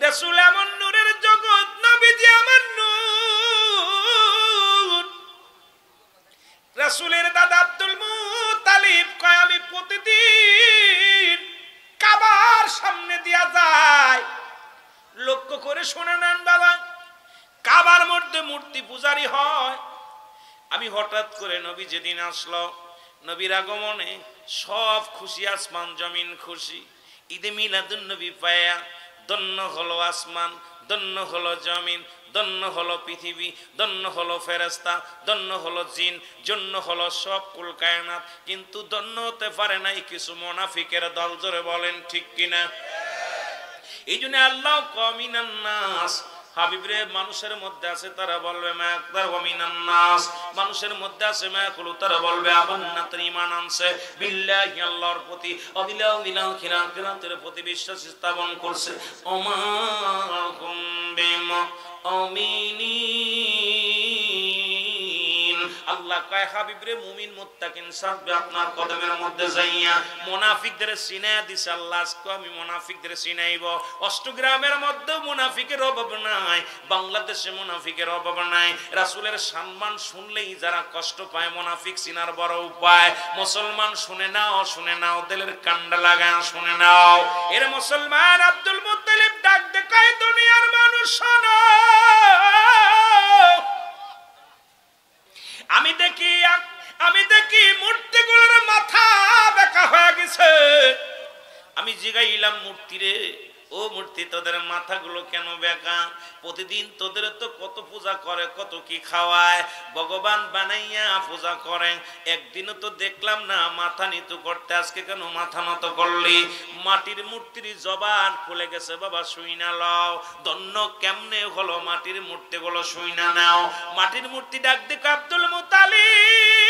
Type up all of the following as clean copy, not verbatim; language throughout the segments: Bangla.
রাসূল এমন নূরের জগৎ, নবীজি আমার নূর। রাসূলের দাদা আব্দুল মুত্তালিব কয় আমি প্রতিদিন কাবার সামনে দিয়া যায়। লক্ষ্য করে শুনে নেন বাবা, কাবার মধ্যে মূর্তি পূজারি হয়। আমি হঠাৎ করে নবী যেদিন আসলো, নবীর আগমনে সব খুশি, আসমান জমিন খুশি। ঈদে মিলাদুন নবী পায়া ধন্য হলো আসমান, ধন্য হলো জমিন, ধন্য হলো পৃথিবী, ধন্য হলো ফেরেশতা, ধন্য হলো জিন, জন্য হলো সব কুল কায়নাত। কিন্তু ধন্য হতে পারে নাই কিছু মুনাফিকের দল। জোরে বলেন ঠিক কিনা? এই জন্য আল্লাহ কমিনান নাস, হাবিবরে মানুষের মধ্যে আছে তারা বলবে মায়াকদার ওয়ামিনান নাস, মানুষের মধ্যে আছে মায়াকুলু তারা বলবে আমান্না, তারা ঈমান আনছে বিল্লাহি আল্লাহর প্রতি, অবিলা বিলাল খিরাতের প্রতি বিশ্বাস স্থাপন করছে। ওমা কুমবিমা আমিনিন, আল্লাহ কয় হাবিবরে মুমিন মুত্তাকিন সাথে আপনার কদমের মধ্যে যাইয়া মুনাফিকদের চিনায়া দিছে আল্লাহ। আজকে আমি মুনাফিকদের চিনাইব। অষ্টগ্রামের মধ্যে মুনাফিকের অভাব নাই, বাংলাদেশে মুনাফিকের অভাব নাই। রাসূলের সম্মান শুনলেই যারা কষ্ট পায়, মুনাফিক চিনার বড় উপায়। মুসলমান শুনে নাও, শুনে নাও, দিলের কান্ডা লাগা শুনে নাও। এর মুসলমান আব্দুল মুত্তালিব ডাক দে কয় দুনিয়ার মানুষ শোনো, আমি দেখি মূর্তিগুলোর মাথা বেঁকা হয়ে গেছে। আমি জিগাইলাম মূর্তি রে, ও মূর্তি তোদের মাথাগুলো কেন বেঁকা? প্রতিদিন তোদের তো কত পূজা করে, কত কি খাওয়ায়, ভগবান বানাইয়া পূজা করে, একদিনও তো দেখলাম না মাথা নিতু করতে, আজকে কেন মাথা নত করলি? মাটির মূর্তির জবান খুলে গেছে বাবা, শুই না লও। ধন্য কেমনে হলো মাটির মূর্তিগুলো, শুই না নাও। মাটির মূর্তি ডাক দিক আব্দুল মুত্তালিব,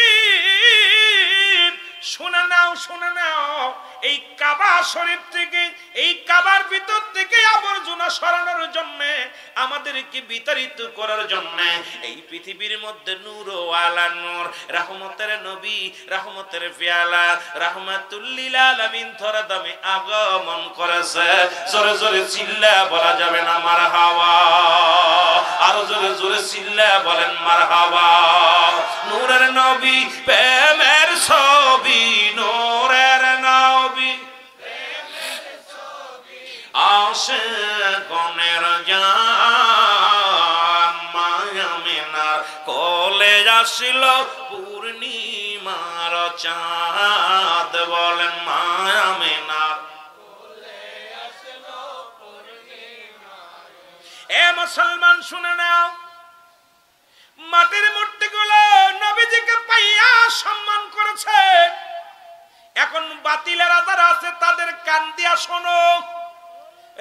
শুনে নাও, শুনে নাও। এই কাবা শরীফ থেকে, এই কাবার ভিতর থেকে আবর্জনা সরানোর জন্য, আমাদেরকে বিতাড়িত করার জন্য এই পৃথিবীর মধ্যে নূর ও আলা নূর, রহমতের নবী, রহমতের পেয়ালা, রাহমাতুল লিল আলামিন ধরা দামে আগমন করেছে। জোরে জোরে চিল্লা বলা যাবে না মারহাবা? আরো জোরে জোরে চিল্লা বলেন মারহাবা। নূরের নবী, প্রেমের ছবি, নূরের নবী, আশিকানের জান, মায়া মিনার কোলে আসিল পূর্ণিমার চাঁদ। বলেন মায়া মিনার কোলে আসিল পূর্ণিমার। এ মুসলমান শুনে নাও, মাটির মূর্তিগুলো নবীজিকে পাইয়া সম্মান করেছে। এখন বাতিলেরা যারা আছে তাদের কান দিয়া শোনো,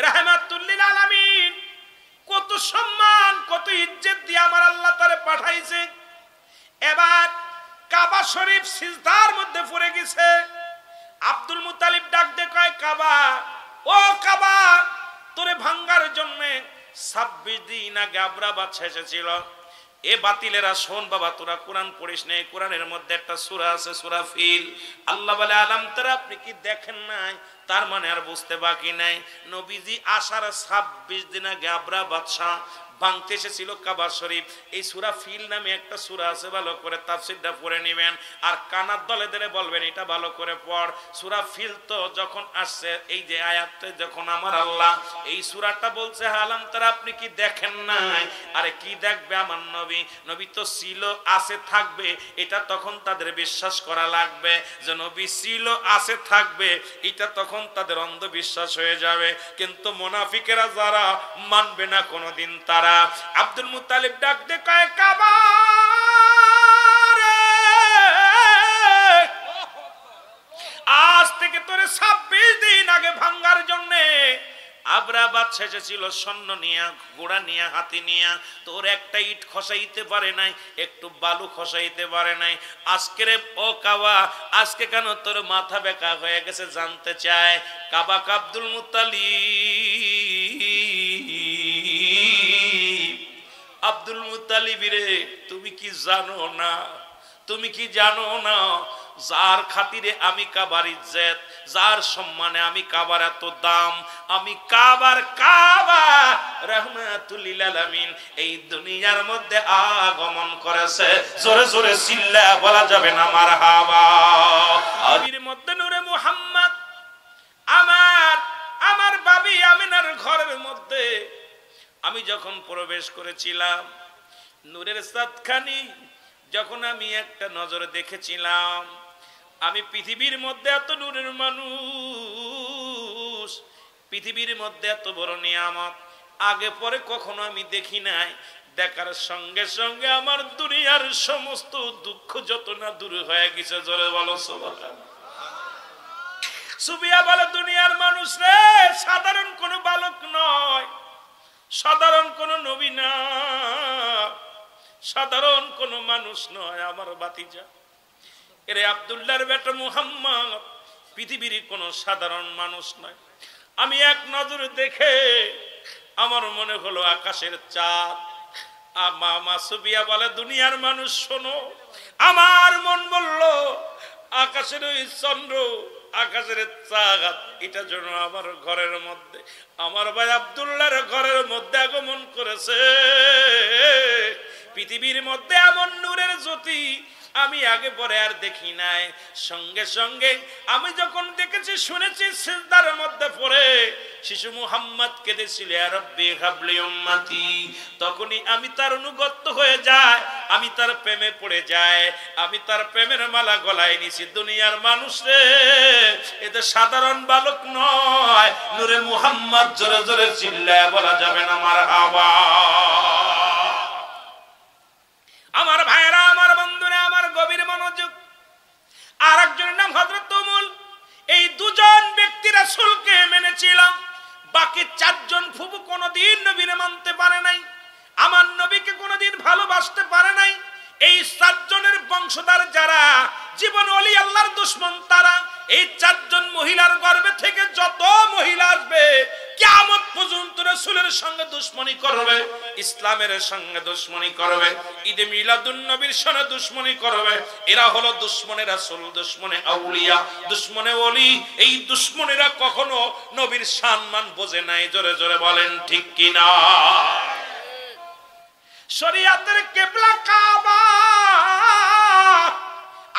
রাহমাতুল লিল আলামিন কত সম্মান, কত ইজ্জত দিয়ে আমার আল্লাহ তারে পাঠাইছে। এবার কাবা শরীফ সিজদার মধ্যে পড়ে গেছে। আব্দুল মুত্তালিব ডাক দে কয় কাবা, ও কাবা, তোরে ভাঙ্গার জন্য 26 দিন আগে আব্রাবাদ এসেছিল। এ বাতিলেরা শোন বাবা, তোরা কোরআন পড়িস না, কোরআনের মধ্যে একটা সূরা আছে সূরা ফিল। আল্লাহ বলে আলাম তারা, আপনি কি দেখেন নাই? তার মানে আর বুঝতে বাকি নাই। নবীজি আসার 26 দিন আগে আবরা বাদশা ভাঙতে এসেছিল কাবা শরীফ। এই সূরা ফিল নামে একটা সূরা আছে, ভালো করে তাফসীরটা পড়ে নেবেন আর কানার দলে দলে বলবেন এটা ভালো করে পড়। সূরা ফিল তো যখন আসছে, এই যে আয়াতটা যখন আমার আল্লাহ এই সূরাটা বলছে আলাম তারা, আপনি কি দেখেন নাই? আরে কি দেখবে আমার নবী? নবী তো ছিল, আছে, থাকবে, এটা তখন তাদের বিশ্বাস করা লাগবে যে নবী ছিল, আছে, থাকবে, এটা তখন তাদের অন্ধবিশ্বাস হয়ে যাবে। কিন্তু মুনাফিকেরা যারা মানবে না কোনোদিন, তারা আব্দুল মুত্তালিব ডাক দে কয় কাবা রে, আজ থেকে তোরে 26 দিন আগে ভাঙ্গার জন্য আবরা বাদশা এসেছিল সৈন্য নিয়া, ঘোড়া নিয়া, হাতি নিয়া। তোর একটা ইট খসাইতে পারে নাই, একটু বালু খসাইতে পারে নাই। আজকের ও কাবা, আজকে কেন তোর মাথা বেঁকা হয়ে গেছে জানতে চায় কাবা। আব্দুল মুত্তালিব, আব্দুল মুত্তালিব রে, তুমি কি জানো না? তুমি কি জানো না যার খাতিরে আমি কাবার ইজ্জত, যার সম্মানে আমি কাবার এত দাম, আমি কাবার রাহমাতুল লিল আলামিন এই দুনিয়ার মধ্যে আগমন করেছে। জোরে জোরে চিল্লা বলা যাবে না মারহাবা। আবির মধ্যে নূরে মুহাম্মদ আমার বাবি আমিনার ঘরের মধ্যে আমি যখন প্রবেশ করেছিলাম, নূরের চাঁদখানি যখন আমি একটা নজর দেখেছিলাম, আমি পৃথিবীর মধ্যে এত নূরের মানুষ, পৃথিবীর মধ্যে এত বড় নিয়ামত আগে পরে কখনো আমি দেখি নাই। দেখার সঙ্গে সঙ্গে আমার দুনিয়ার সমস্ত দুঃখ যত না দূর হয়ে গেছে। জোরে বলো সুবহানাল্লাহ। সুবিয়া বলে, দুনিয়ার মানুষ রে সাধারণ কোন বালক নয়, সাধারণ কোন নবী না, সাধারণ কোন মানুষ নয়। আমার বাতিজা এরে আব্দুল্লাহর বেটা মুহাম্মদ পৃথিবীর কোন সাধারণ মানুষ নয়। আমি এক নজর দেখে আমার মনে হলো আকাশের চাঁদ। মা সুবিয়া বলে, দুনিয়ার মানুষ শোনো, আমার মন বলল আকাশের ওই চন্দ্র, আকাশের চাঁদ, এটা যেন আমার ঘরের মধ্যে, আমার ভাই আব্দুল্লাহর ঘরের মধ্যে আগমন করেছে। পৃথিবীর মধ্যে এমন নূরের জ্যোতি আমি আগে পরে আর দেখি নাই। সঙ্গে সঙ্গে আমি যখন দেখেছি শুনেছি, সিজদার মধ্যে পড়ে শিশু মুহাম্মদ কেঁদেছিল, ইয়া রাব্বি হাবলি উম্মতি। তখনই আমি তার অনুগত হয়ে যায়, আমি তার প্রেমে পড়ে যায়, আমি তার প্রেমের মালা গলায় নিছি। দুনিয়ার মানুষ রে, এটা সাধারণ বালক নয়, নূরে মুহাম্মদ। জোরে জোরে চিল্লায় বলা যাবে না মারহাবা। আমার ভাইরা, আমার বন্ধুরা, আমার গভীর মনোযোগ। আর একজনের নাম হযরত উমুল। এই দুজন ব্যক্তি রাসূলকে মেনেছিল, বাকি চারজন ফুফু কোনদিন নবীরে মানতে পারে নাই, আমার নবীকে কোনদিন ভালোবাসতে পারে নাই। এই চারজনের বংশধর যারা জীবন ওলি আল্লাহর দুশমন তারা। এই চারজন মহিলার গর্ভে থেকে যত মহিলা আসবে কিয়ামত পর্যন্ত রাসূলের সঙ্গে দুশমনি করবে, ইসলামের সঙ্গে দুশমনি করবে, ঈদে মিলাদুন নবীর সঙ্গে দুশমনি করবে। এরা হলো দুশমনে রাসূল, দুশমনে আউলিয়া, দুশমনে ওলি। এই দুশমনেরা কখনো নবীর সম্মান বোঝে নাই। জোরে জোরে বলেন ঠিক কিনা? শরীয়তের কিবলা কাবা,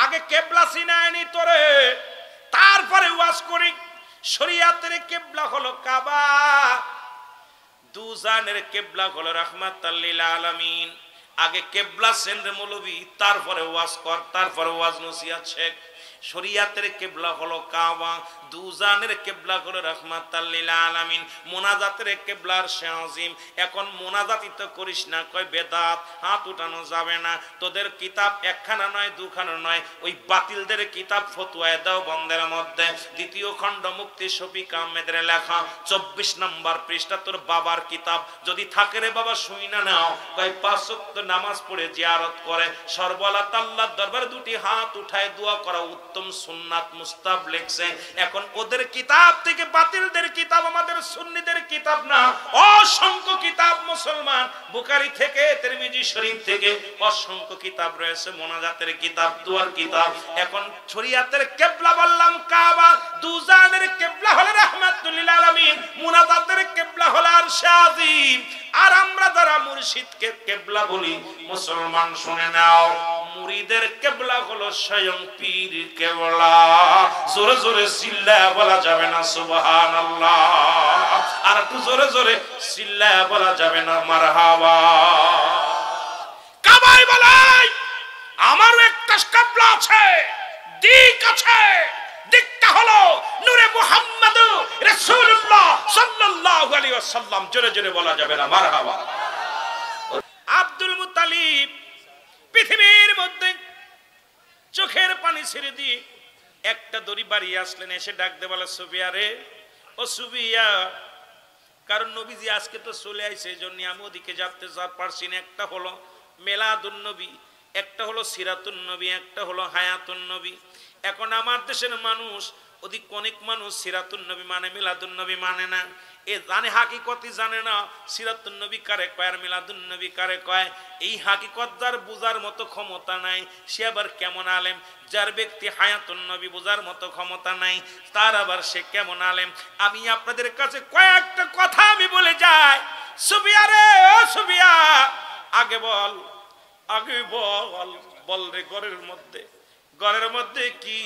আগে কিবলা চিনায়নি তোরে, তারপরে ওয়াজ করি। শরীয়তের কিবলা হলো কাবা, দুজানের কিবলা হলো রাহমাতাল লিল আলামিন। আগে কিবলা সেন্ডে মৌলবী, তারপরে ওয়াজ কর, তারপরে ওয়াজ নসিহত শেখ। শরীয়তের কিবলা হলো কাবা, দুজানের কিবলা হলো রাহমাতাল লিল আলামিন, মোনাজাতের কিবলার শাহজিম। এখন মোনাজাতই তো করিস না, কয় বেদাত, হাত উঠানো যাবে না। তোদের কিতাব একখানা নয় দুখানা নয়, ওই বাতিলদের কিতাব ফতোয়ায়ে দাও বন্ধের মধ্যে দ্বিতীয় খণ্ড মুফতি শফিক আহমেদের লেখা 24 নম্বর পৃষ্ঠা, তোর বাবার কিতাব যদি থাকে রে বাবা শুই না নাও। কয় 5 ওয়াক্ত নামাজ পড়ে জিয়ারত করে সর্বলাত আল্লাহর দরবারে দুটি হাত উঠায় দোয়া করা উত্তম সুন্নাত মুস্তাহাব লেখছে। এখন ওদের কিতাব থেকে বাতিলদের কিতাব আমাদের সুন্নিদের কিতাব না, অসংখ্য কিতাব মুসলমান, বুখারী থেকে তিরমিজি শরীফ থেকে অসংখ্য কিতাব রয়েছে, মোনাজাতের কিতাব, দুয়ার কিতাব। এখন শরীয়তের কিবলা বললাম কাবা, দুজানের কিবলা হলো রাহমাতুল লিল আলামিন, মোনাজাতের কিবলা হলো আরশে আজিম। আর আমরা যারা মুর্শিদকে কিবলা বলি মুসলমান শুনে নাও, মুরিদের কিবলা হলো স্বয়ং পীর কিবলা। জোরে জোরে চিল্লায়া বলা যাবে না সুবহানাল্লাহ? আর একটু জোরে জোরে চিল্লায়া বলা যাবে না মারহাবা? কাবাই বলাই আমারও একটা কিবলা আছে, দিক আছে। দিকটা হলো নূরে মুহাম্মদ রাসূলুল্লাহ সাল্লাল্লাহু আলাইহি ওয়াসাল্লাম। জোরে জোরে বলা যাবে না মারহাবা? আব্দুল মুত্তালিব পৃথিবীর মধ্যে চোখের পানি ছেড়ে দিয়ে একটা দড়ি বাড়ি আসলেন, এসে ডাক দে বলে, সুবিয়া রে, ও সুবিয়া। কারণ নবীজি আজকে তো চলে আইছে, এই জন্য আমি ওদিকে যেতে পারছি না। একটা হলো মিলাদুন নবী, একটা হলো সিরাতুন নবী, একটা হলো হায়াতুন নবী। এখন আমার দেশের মানুষ ওদিক অনেক মানুষ সিরাতুন নবী মানে, মিলাদুন নবী মানে না। এ জানে হাকিকতই জানে না সিরাতুন নবী কারে কয় আর মিলাদুন নবী কারে কয়। এই হাকিকত যার বুঝার মতো ক্ষমতা নাই, সে আবার কেমন আলেম? যার ব্যক্তি হায়াতুন নবী বুঝার মতো ক্ষমতা নাই, তার আবার সে কেমন আলেম? আমি আপনাদের কাছে কয়েকটা কথা আমি বলে যাই। সুবিয়া রে, ও সুবিয়া, আগে বল, আগে বল, বল রে, ঘরের মধ্যে কি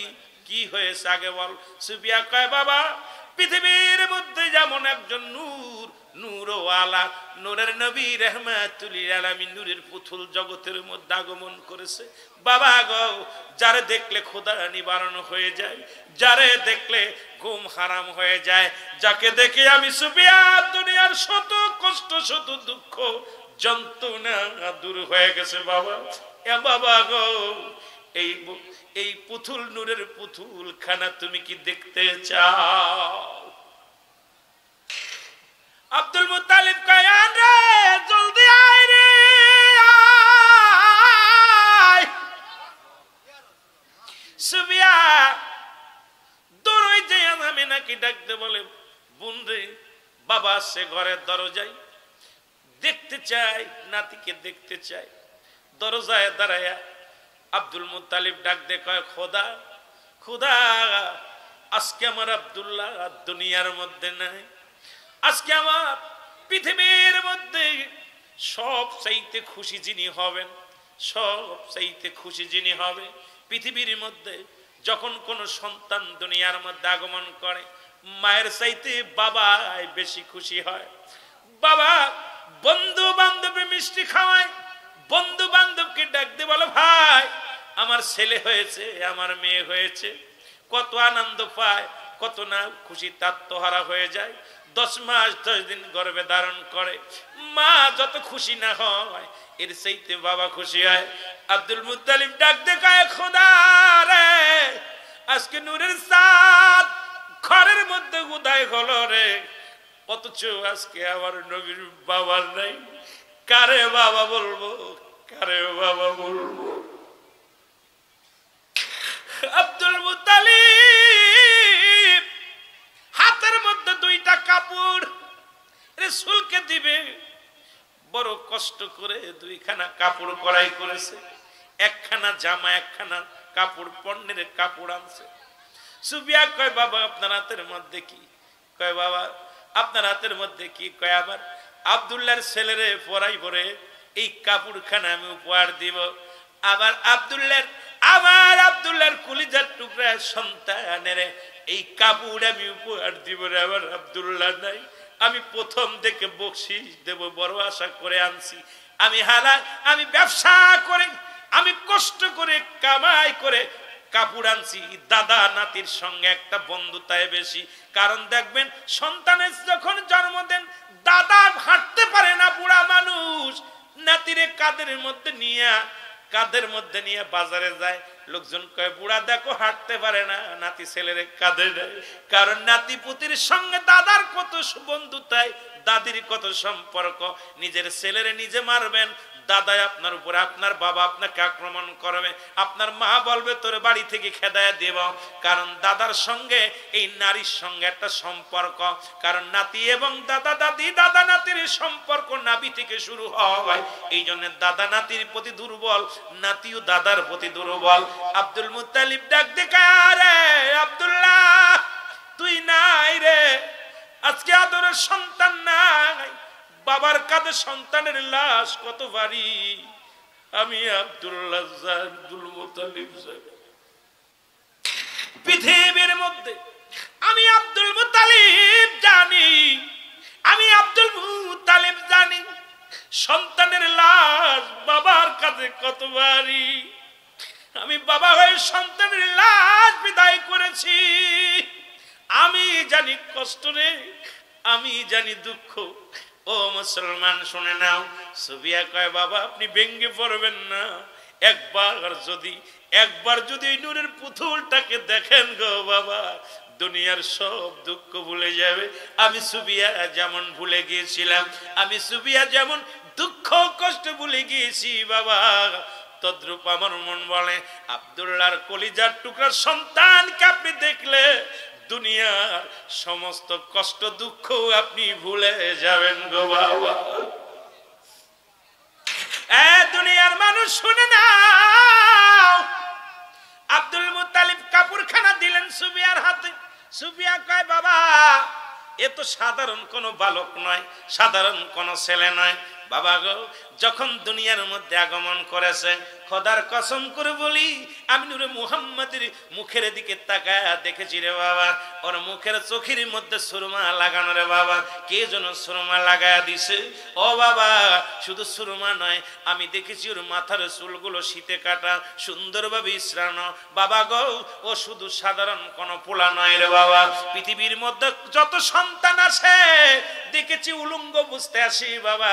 কি হয়েছে আগে বল। সুবিয়া কয় বাবা, পৃথিবীর মধ্যে যেমন একজন নূর, নূরওয়ালা, নূরের নবী রাহমাতুল লিল আলামিন, নূরের পুতুল জগতের মধ্যে আগমন করেছে বাবা গো। যারে দেখলে ক্ষুধা নিবারণ হয়ে যায়, যারে দেখলে ঘুম হারাম হয়ে যায়, যাকে দেখে আমি সুফিয়া দুনিয়ার শত কষ্ট শত দুঃখ যন্ত্রণা দূর হয়ে গেছে বাবা। এ বাবা গো, এই পুতুল, নূরের পুতুল খানা তুমি কি দেখতে চাও? আব্দুল মুত্তালিব কয়, রে জলদি আয় রে, আয়। সুফিয়া দৌড়ই যে আমি নাকি ডাকতে বলে, বোন রে, বাবা আসছে ঘরের দরজায়, দেখতে চাই, নাতিকে দেখতে চাই। দরজায় দাঁড়ায়া আব্দুল মুত্তালিব ডাক দে কয়, খোদা খোদা, আজকে আমার আব্দুল্লাহ দুনিয়ার মধ্যে নাই। আজকে আমার পৃথিবীর মধ্যে সব চাইতে খুশি যিনি হবেন, সব চাইতে খুশি যিনি হবে পৃথিবীর মধ্যে, যখন কোন সন্তান দুনিয়ার মধ্যে আগমন করে, মায়ের চাইতে বাবাই বেশি খুশি হয়। বাবা বন্ধু বান্ধবী মিষ্টি খাওয়ায়, বন্ধু বান্ধবকে ডাক দিয়ে বলো, ভাই আমার ছেলে হয়েছে, আমার মেয়ে হয়েছে। কত আনন্দ পায়, কত না খুশি তাত্মহারা হয়ে যায়। 10 মাস 10 দিন গর্ভে ধারণ করে, মা যত খুশি না হয়, এর চাইতে বাবা খুশি হয়। আব্দুল মুত্তালিব ডাক দেখায়, খোদা রে, আজকে নূরের চাঁদ ঘরের মধ্যে উদয় হলো রে, অথচ আজকে আমার নবীর বাবা নাই। কারে বাবা বলবো, কারে বাবা বলবো? আব্দুল মুত্তালিব হাতের মধ্যে 2টা কাপড় রাসূলকে দিবে, বড় কষ্ট করে 2খানা কাপড় করাই করেছে। একখানা জামা, একখানা কাপড়, পণ্যের কাপড় আনছে। সুফিয়া কয়, বাবা আপনার হাতের মধ্যে কি? কয়, বাবা আপনার হাতের মধ্যে কি? কয়, আমার আব্দুল্লাহর ছেলেরে পরাই পরে এই কাপড়খানা আমি উপহার দিব। আবার আমার আব্দুল্লাহর কলিজার টুকরা সন্তানের এই কাপড় আমি উপহার দিব রে। আমার আব্দুল্লাহ নাই, আমি প্রথম থেকে বকশিশ দেব বড় আশা করে আনছি। আমি ব্যবসা করে, আমি কষ্ট করে কামাই করে কাপড় আনছি। দাদা নাতির সঙ্গে একটা বন্ধুতায় বেশি। কারণ দেখবেন, সন্তানের যখন জন্ম দেন, দাদা হাঁটতে পারে না, বুড়া মানুষ, নাতিরে কাঁধের মধ্যে নিয়ে বাজারে যায়। লোকজন কয়, বুড়া দেখো হাঁটতে পারে না, নাতি ছেলেরে কাঁধে দেয়। কারণ নাতি পুতির সঙ্গে দাদার কত বন্ধুতায়, দাদির কত সম্পর্ক। নিজের ছেলেরে নিজে মারবেন, দাদা আপনার উপরে, আপনার বাবা আপনাকে আক্রমণ করবে, আপনার মা বলবে তোর বাড়ি থেকে খেদায় দেব। কারণ দাদার সঙ্গে এই নারীর সঙ্গে একটা সম্পর্ক। কারণ নাতি এবং দাদা দাদি, দাদা নাতির সম্পর্ক নাভি থেকে শুরু হয়। এই জন্য দাদা নাতির প্রতি দুর্বল, নাতিও দাদার প্রতি দুর্বল। আব্দুল মুত্তালিব ডাক দেখা, রে আব্দুল্লাহ তুই নাই রে, আজকে আদরের সন্তান নাই। বাবার কাঁধে সন্তানের লাশ কত ভারী। আমি আব্দুল মুত্তালিব পৃথিবীর মধ্যে, আমি আব্দুল মুত্তালিব জানি, আমি আব্দুল মুত্তালিব জানি সন্তানের লাশ বাবার কাঁধে কত ভারী। আমি বাবা হয়ে সন্তানের লাশ বিদায় করেছি। আমি জানি কষ্ট রে, আমি জানি দুঃখ। ও মুসলমান শুনে নাও। সুফিয়া কয়, বাবা আপনি ভেঙ্গে পড়বেন না, একবার যদি এই নূরের পুতুলটাকে দেখেন গো বাবা, দুনিয়ার সব দুঃখ ভুলে যাবে। আমি সুফিয়া যেমন ভুলে গিয়েছিলাম, আমি সুফিয়া যেমন দুঃখ কষ্ট ভুলে গিয়েছি বাবা, তদ্রূপ আমার মন বলে আব্দুল্লাহর কলিজার টুকরা সন্তানকে আপনি দেখলে দুনিয়ার সমস্ত কষ্ট দুঃখ আপনি ভুলে যাবেন গো বাবা। দুনিয়ার মানুষ শুনে নাও। আব্দুল মুত্তালিব কাপড়খানা দিলেন সুফিয়ার হাতে। সুফিয়া কয়, বাবা এ তো সাধারণ কোনো বালক নয়, সাধারণ কোনো ছেলে নয়। বাবা গো, যখন দুনিয়ার মধ্যে আগমন করেছে, খোদার কসম করে বলি, আমি নূরে মুহাম্মাদের মুখের দিকে তাকায় দেখেছি রে বাবা, ওর মুখের চোখের মধ্যে সুরমা লাগানো রে বাবা। কে যেন সুরমা লাগায়া দিছে। ও বাবা, শুধু সুরমা নয়, আমি দেখেছি ওর মাথার চুলগুলো শীতে কাটা, সুন্দরভাবে ইসরানো। বাবা গো, ও শুধু সাধারণ কোনো পোলা নয় রে বাবা। পৃথিবীর মধ্যে যত সন্তান আছে দেখেছি উলঙ্গ বুঝতে আসি বাবা।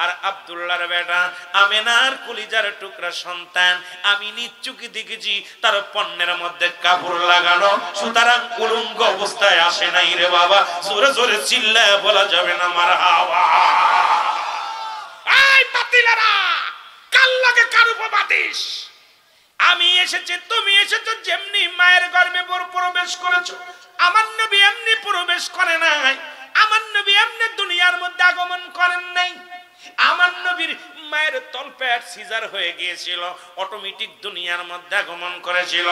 আর আব্দুল্লাহর বেটা আমেনার কলিজার টুকরা সন্তান আমি নিচুকি দেখেছি তার পণ্যের মধ্যে কাপড় লাগানো, সুতরাং উলঙ্গ অবস্থায় আসে নাই রে বাবা। জোরে জোরে চিল্লায় বলা যাবে না মারহাবা। এই বাতিলেরা, কাল লাগে কার উপর বাতিস? আমি এসেছি, তুমি এসেছো, যেমনি মায়ের গর্ভে প্রবেশ করেছো, আমার নবী এমনি প্রবেশ করে নাই। আমার নবী এমনি দুনিয়ার মধ্যে আগমন করেন নাই। আমার নবীর মায়ের তলপেট সিজার হয়ে গিয়েছিল, অটোমেটিক দুনিয়ার মধ্যে আগমন করেছিল।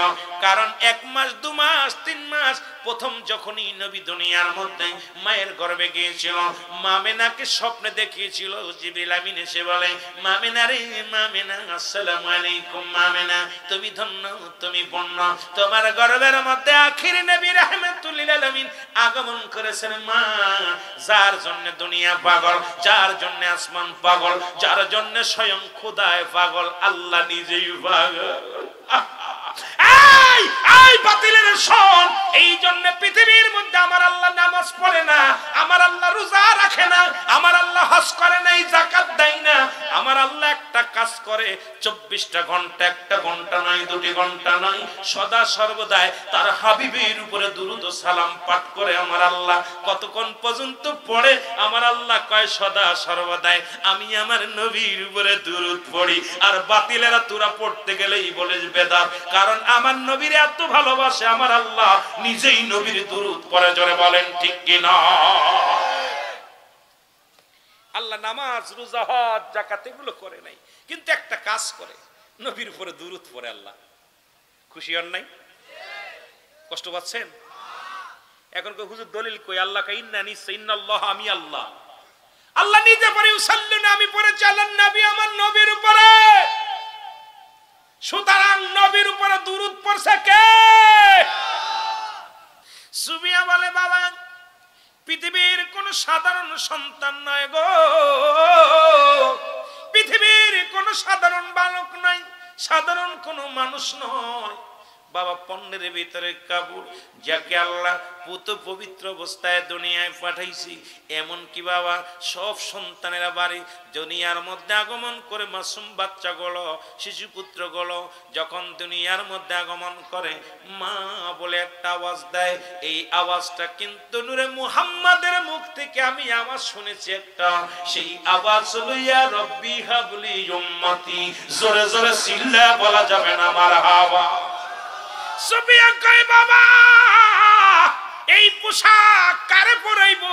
কারণ 1 মাস 2 মাস 3 মাস প্রথম যখনই নবী দুনিয়ার মধ্যে মায়ের গর্ভে গিয়েছিল, মামেনাকে স্বপ্নে দেখিয়েছিল জিবরিল আমিন এসে বলে, মামেনা রে মামেনা, আসসালামু আলাইকুম মামেনা, তুমি ধন্য, তুমি পূর্ণ, তোমার গর্ভের মধ্যে আখির নবী রাহমাতুল লিল আলামিন আগমন করেছেন মা। যার জন্য দুনিয়া পাগল, যার জন্য আসমান পাগল, যার জন্য স্বয়ং খোদায় পাগল, আল্লাহ নিজেই পাগল। এই বাতিলের শোন, এই জন্য পৃথিবীর মধ্যে আমার আল্লাহ নামাজ পড়ে না, আমার আল্লাহ রোজা রাখে না, আমার আল্লাহ হজ করে নাই, যাকাত দেয় না। আমার আল্লাহ একটা কাজ করে 24টা ঘন্টা, 1টা ঘন্টা নয়, 2টি ঘন্টা নয়, সদা সর্বদাই তার হাবিবের উপরে দুরূদ ও সালাম পাঠ করে। আমার আল্লাহ কতক্ষণ পর্যন্ত পড়ে? আমার আল্লাহ কয় সদা সর্বদাই আমি আমার নবীর উপরে দুরূদ পড়ি। আর বাতিলেরা তোরা পড়তে গেলেই বলে বেদাত, কারণ আমার নবীর এত ভালোবাসে আমার আল্লাহ নিজেই নবীর দুরূদ পড়ে। জোরে বলেন ঠিক কি না? আল্লাহ নামাজ, রোজা, হজ, যাকাত এগুলো করে নাই, কিন্তু একটা কাজ করে, নবীর উপরে দুরূদ পড়ে। আল্লাহ খুশি হন নাই? কষ্ট পাচ্ছেন? এখন কই হুজুর দলিল কই? আল্লাহ কই ইন্নানি ইন্নাল্লাহ, আমি আল্লাহ। আল্লাহ নিজে পড়ে ইউসাল্লুনা, আমি পড়েছি আল্লাহর নবী আমার নবীর উপরে। সুতরাং নবীর উপরে দুরূদ পড়ছে কে? সুবিয়া বলে বাবা, পৃথিবীর কোন সাধারণ সন্তান নয় গো, পৃথিবীর কোন সাধারণ বালক নয়, সাধারণ কোন মানুষ নয় বাবা। পণ্যের ভিতরে কাবুল, যাকে আল্লাহ পুত পবিত্র অবস্থায় দুনিয়ায় পাঠাইছি, এমন কি বাবা সব সন্তানেরা বাড়ি দুনিয়ার মধ্যে আগমন করে, মাসুম বাচ্চা গুলো, শিশু পুত্র গুলো যখন দুনিয়ার মধ্যে আগমন করে, মা বলে একটা আওয়াজ দেয়। এই আওয়াজটা কিন্তু নূরে মুহাম্মাদের মুখ থেকে আমি আওয়াজ শুনেছি একটা, সেই আওয়াজ লইয়া রব্বি হাবলি উম্মতি। জোরে জোরে চিল্লা বলা যাবে না মারহাবা। সুবিয়া কয় বাবা, এই পোশাক কারে পরাইব?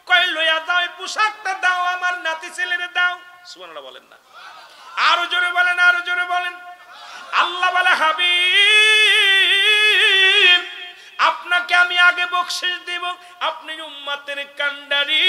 কয় লইয়া দাও, এই পোশাকটা দাও আমার নাতি ছেলেরে দাও। সুবহানাল্লাহ বলেন না? আরো জোরে বলেন, আরো জোরে বলেন। আল্লাহ বলে হাবিব, আপনাকে আমি আগে বকশিশ দেব, আপনি উম্মতের কান্ডারি,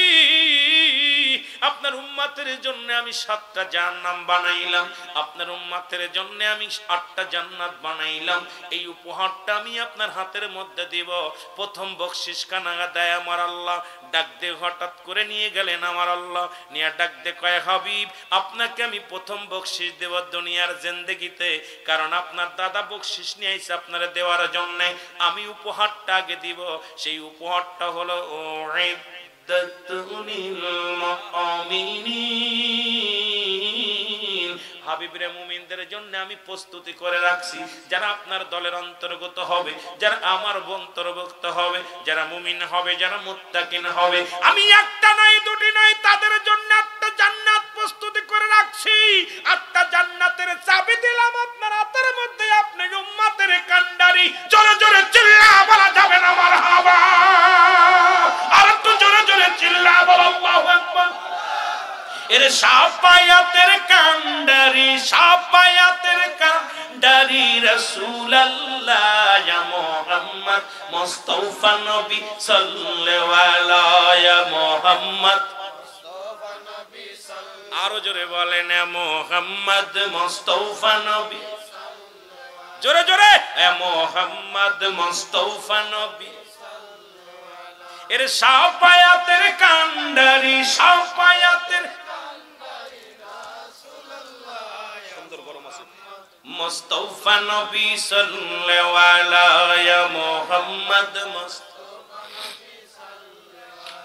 আপনার উম্মতের জন্য আমি 7টা জাহান্নাম বানাইলাম, আপনার উম্মতের জন্য আমি 8টা জান্নাত বানাইলাম। এই উপহারটা আমি আপনার হাতের মধ্যে দেব। প্রথম বকশিশ কানা দেয় আমার আল্লাহ, ডাক দে হঠাৎ করে নিয়ে গেলেন আমার আল্লাহ, নিয়ে ডাক দে কয় হাবিব, আপনাকে আমি প্রথম বকশিশ দেব দুনিয়ার জিন্দেগিতে, কারণ আপনার দাদা বকশিশ নিয়ে আইছে আপনারা দেওয়ার জন্য, আমি উপহারটা আগে দিব। সেই উপহারটা হলো হাবিবরে মুমিনদের জন্য আমি প্রস্তুতি করে রাখছি, যারা আপনার দলের অন্তর্গত হবে, যারা আমার অন্তর্ভুক্ত হবে, যারা মুমিন হবে, যারা মুত্তাকিন হবে, আমি একটা নয় 2টি নয়, তাদের জন্য 8টা জান্নাত প্রস্তুতি করে রাখছি। 8টা জান্নাতের চাবি দিলাম আপনার হাতের মধ্যে, আপনি উম্মতের কান্ডারি। জোরে জোরে চিল্লা বলা যাবে না মারহাবা। আর একটু জোরে জোরে চিল্লা বলো আল্লাহু আকবার। এর সাফায়াতের কান্ডারি, সাফায়াতের কান্ডারি রাসূলুল্লাহ ইয়া মুহাম্মদ মুস্তাফা নবী সাল্লাল্লাহু ইয়া মুহাম্মদ আরো জোরে বলেন ইয়া মুহাম্মদ মুস্তাফা নবী জোরে জোরে ইয়া মুহাম্মদ মুস্তাফা নবী এর সাফায়াতের কান্ডারি সাফায়াতের মুস্তাফা নবী সাল্লাল্লাহু আলাইহি মুহাম্মদ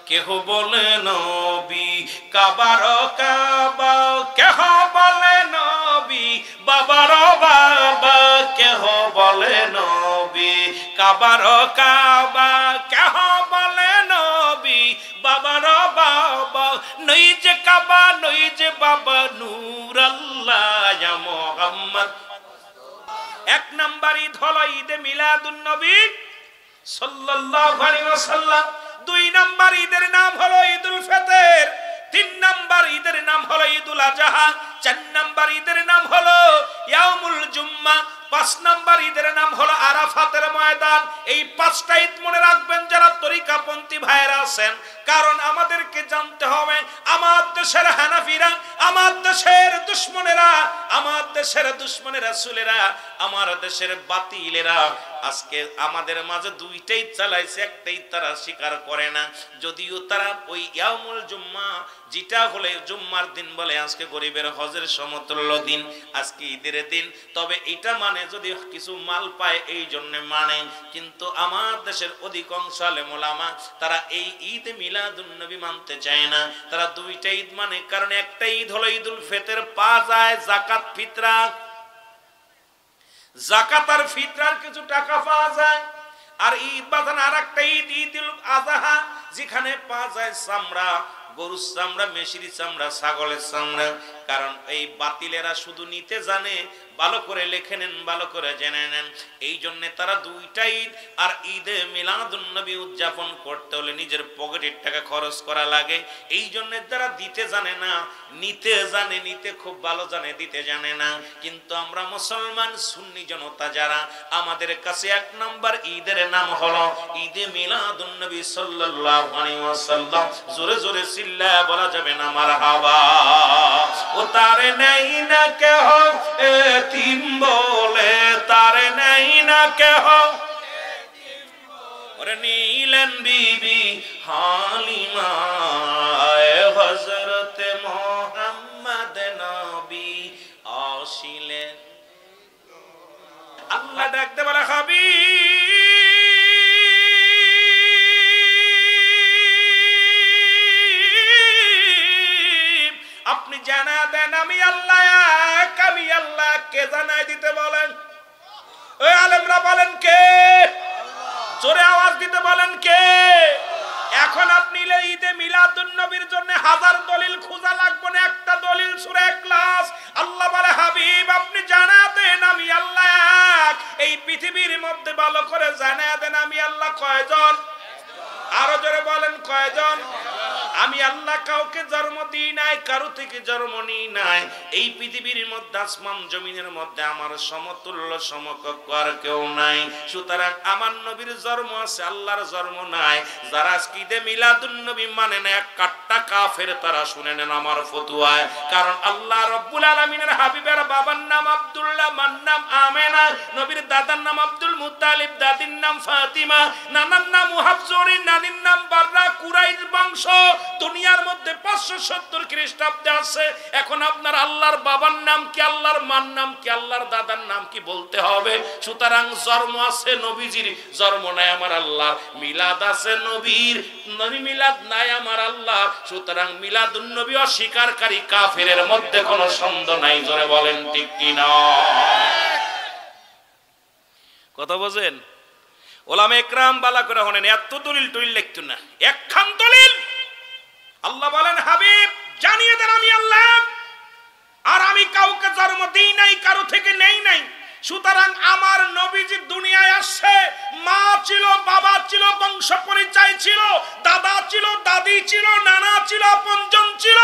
কেহ বলে নবী কাবার কাবা কেহ বলে নবী বাবার বাবা কেহ বলে নবী কাবার কাবা কেহ বলে নবী বাবার বাবা নই যে কাবা নই যে বাবা নূর আল্লাহ ইয়া মুহাম্মদ এক নাম্বার ঈদ হলো ঈদে মিলাদুন নবী সাল্লাল্লাহু আলাইহি ওয়াসাল্লাম দুই নাম্বার ঈদের নাম হলো ঈদুল ফিতর তিন নাম্বার ঈদের নাম হলো ঈদুল আযহা চার নাম্বার ঈদের নাম হলো ইয়াউমুল জুম্মা পাঁচ নাম্বার ঈদের নাম হলো আরাফাতের ময়দান এই পাঁচটা ঈদ মনে রাখবেন যারা তরিকাপন্থী ভাইরা আছেন কারণ আমাদেরকে জানতে হবে আমার দেশের হানাফিরা আমার দেশের দুশমনেরা আমার দেশের দুশমনের রাসূলেরা আমার দেশের বাতিলেরা আজকে আমাদের মাঝে দুইটাই চালাইছে একটাই তারা স্বীকার করে না যদিও তারা ওই ইয়াউমুল জুম্মা যেটা হলে জুম্মার দিন বলে আজকে গরিবের হজের সমতুল্য দিন আজকে ঈদের দিন তবে এটা মানে যদি কিছু মাল পায় এই জন্য মানে কিন্তু আমার দেশের অধিকাংশ আলেম ওলামা তারা এই ঈদ মিলাদুন নবী মানতে চায় না তারা দুইটা ঈদ মানে কারণ একটা ঈদ হলো ঈদুল ফিতর পাওয়া যায় যাকাত ফিতরা যাকাত আর ফিতরার কিছু টাকা পাওয়া যায় আর ঈদ বাজান আরেকটা ঈদ ঈদুল আযহা যেখানে পাওয়া যায় চামড়া গরুর চামড়া মেশির চামড়া ছাগলের চামড়া কারণ এই বাতিলেরা শুধু নিতে জানে ভালো করে লিখে নেন ভালো করে জেনে নেন এই জন্য তারা দুইটা ঈদ আর ঈদে মিলাদুন নবী উদযাপন করতে হলে নিজের পকেটের টাকা খরচ করা লাগে এই জন্য তারা দিতে জানে না নিতে জানে নিতে খুব ভালো জানে দিতে জানে না কিন্তু আমরা মুসলমান সুন্নি জনতা যারা আমাদের কাছে এক নাম্বার ঈদের নাম হলো ঈদে মিলাদুন নবী সাল্লাল্লাহু আলাইহি ওয়াসাল্লাম জোরে জোরে চিল্লায় বলা যাবে না মারহাবা ও তারে নাই না কেহ এতিম বলে তারে নাই না কেহ ওরে নিলেন বিবি হালিমা হযরত মুহাম্মদ নবী আসিলেন আল্লাহ ডাকতে বলে হাবিব আপনি জানা দেন আমি আল্লাহ কে জানাই দিতে বলেন ওই আলেমরা বলেন কে জোরে আওয়াজ দিতে বলেন কে এখন আপনি ঈদে মিলাদুন নবীর জন্য হাজার দলিল খোঁজা লাগবে না একটা দলিল সূরা ইখলাস আল্লাহ বলে হাবিব আপনি জানা দেন আমি আল্লাহ এই পৃথিবীর মধ্যে ভালো করে জানা দেন আমি আল্লাহ কয়জন আরো জোরে বলেন কয়জন আমি আল্লাহ কাউকে জন্ম দিই নাই কারো থেকে জন্ম নিই নাই এই পৃথিবীর মধ্যে আসমান জমিনের মধ্যে আমার সমতুল্য সমকক্ষ আর কেউ নাই সুতরাং আমার নবীর জন্ম আছে আল্লাহর জন্ম নাই যারা ঈদে মিলাদুন নবী মানে না এক কাট্টা কাফের তারা শুনে নেন আমার ফতোয়ায় কারণ আল্লাহ রাব্বুল আলামিনের হাবিবের বাবার নাম আব্দুল্লাহ মার নাম আমেনা নবীর দাদার নাম আব্দুল মুত্তালিব দাদির নাম ফাতিমা নানার নাম মুহাজ্জরি নানির নাম বাররা কুরাইশ বংশ দুনিয়ার মধ্যে 570 খ্রিস্টাব্দে আছে এখন আপনার আল্লাহর বাবার নাম কি আল্লাহর মার নাম কি আল্লাহর দাদার নাম কি বলতে হবে সুতরাং জন্ম আছে নবীজির জন্ম নাই আমার আল্লাহর মিলাদ আছে নবীর নবী মিলাদ নাই আমার আল্লাহ সুতরাং মিলাদুন নবী অস্বীকারী কাফেরের মধ্যে কোনো সন্দেহ নাই জোরে বলেন ঠিক কি না কথা বোঝেন ওলামা ইকরাম বালা করে হলেন এত দলিল টলিল লিখতো না একখান দলিল আল্লাহ বলেন হাবিব জানিয়ে দেন আমি আল্লাহ আর আমি কাউকে জন্ম দিই নাই কারো থেকে নেই নাই সুতরাং আমার নবীজি দুনিয়ায় আসছে মা ছিল বাবা ছিল বংশ পরিচয় ছিল দাদা ছিল দাদি ছিল নানা ছিল আপনজন ছিল